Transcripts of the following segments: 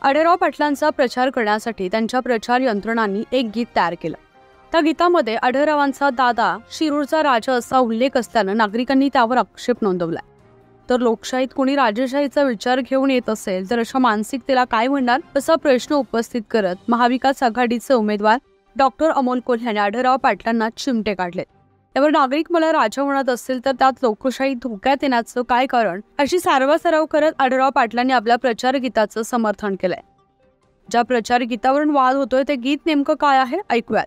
आढळराव पाटलांचा प्रचार करण्यासाठी त्यांच्या प्रचार यंत्रणांनी एक गीत तयार केलं। त्या गीतामध्ये आढळरावांचा दादा शिरूरचा राजा असा उल्लेख असल्यानं नागरिकांनी त्यावर आक्षेप नोंदवलाय। तर लोकशाहीत कोणी राजेशाहीचा विचार घेऊन येत असेल तर अशा मानसिकतेला काय म्हणणार असा प्रश्न उपस्थित करत महाविकास आघाडीचे उमेदवार डॉक्टर अमोल कोल्हे यांनी आढळराव पाटलांना चिमटे काढले। त्यावर नागरिक मला राजा म्हणत असतील तर त्यात लोकशाही धोक्यात येण्याचं काय कारण, अशी सारवासारव करत आढळराव पाटलांनी आपल्या प्रचार गीताचं समर्थन केलंय। ज्या प्रचार गीतावरून वाद होतोय ते गीत नेमकं काय आहे ऐकूयात।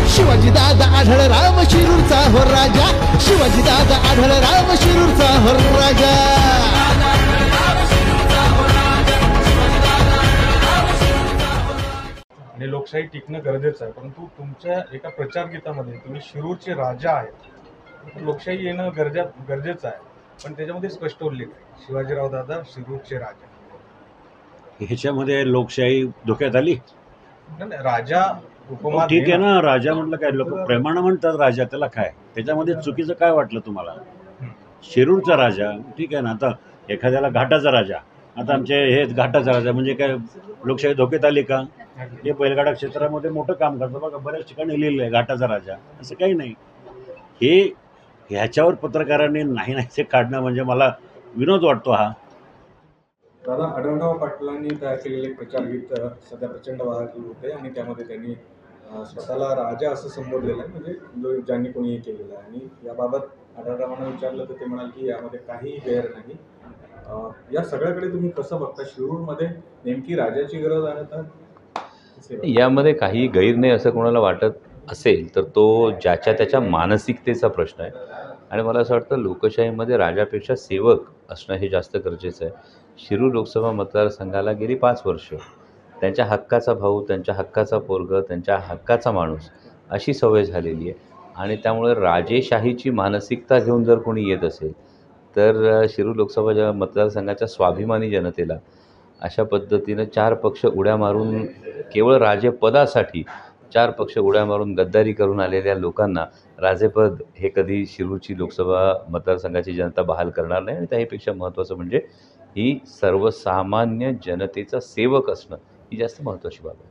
शिवाजी दादा आढळराव शिरूरचा हो राजा, शिवाजी दादा आढळराव शिरूरचा हो राजा। आणि लोकशाही टिकणं गरजेचं आहे, परंतु तुमच्या एका प्रचार गीतामध्ये तुम्ही शिरूरचे राजा आहेत, लोकशाही येणं गरजेचं आहे, पण त्याच्यामध्ये स्पष्ट उल्लेख आहे शिवाजीराव दादा शिरूरचे राजा। ह्याच्यामध्ये लोकशाही धोक्यात आली? राजा उपमा ठीक आहे ना, राजा म्हटलं काय, लोक प्रेमानं म्हणतात राजा, त्याला काय, त्याच्यामध्ये चुकीचं काय वाटलं तुम्हाला? शिरूरचा राजा ठीक आहे ना, आता एखाद्याला घाटाचा राजा, आता आमचे हे घाटाचा राजा म्हणजे काय लोकशाही धोक्यात आली का? हे बैलगाडा क्षेत्रामध्ये मोठं काम करतं बघा, बऱ्याच ठिकाणी लिहिलं आहे घाटाचा राजा, असं काही नाही। ह्याच्यावर पत्रकारांनी नाही ते काढणं म्हणजे मला विनोद वाटतो हा। दादा, आढळराव पाटलांनी तयार केलेले प्रचार गीत सध्या प्रचंड वाहक होते आणि त्यामध्ये त्यांनी स्वतःला राजा असं संबोधलेलं आहे, म्हणजे ज्यांनी कोणीही केलेलं आहे। आणि याबाबत आढळरावांना विचारलं तर ते म्हणाल की यामध्ये काही गैर नाही। या सगळ्याकडे तुम्ही कसं बघता? शिरूरमध्ये नेमकी राजाची गरज आहे का? यामध्ये काही गैर नाही असं कोणाला वाटत असेल तर तो ज्याच्या त्याच्या मानसिकतेचा प्रश्न आहे। आणि मला असं वाटतं लोकशाहीमध्ये राजापेक्षा सेवक असणं हे जास्त गरजेचं आहे। शिरूर लोकसभा मतदारसंघाला गेली 5 वर्ष त्यांच्या हक्काचा भाऊ, त्यांच्या हक्काचा पोरग, त्यांच्या हक्काचा माणूस अशी सवय झालेली आहे। आणि त्यामुळे राजेशाहीची मानसिकता घेऊन जर कोणी येत असेल तर शिरूर लोकसभा मतदारसंघाच्या स्वाभिमानी जनतेला अशा पद्धतीनं 4 पक्ष उड्या मारून, केवळ राजेपदासाठी 4 पक्ष उड्या मारून गद्दारी करून आलेल्या लोकांना राजेपद हे कधी शिरूरची लोकसभा मतदारसंघाची जनता बहाल करणार नाही। आणि त्याहीपेक्षा महत्त्वाचं म्हणजे ही सर्वसामान्य जनतेचा सेवक असणं ही जास्त महत्त्वाची बाब आहे।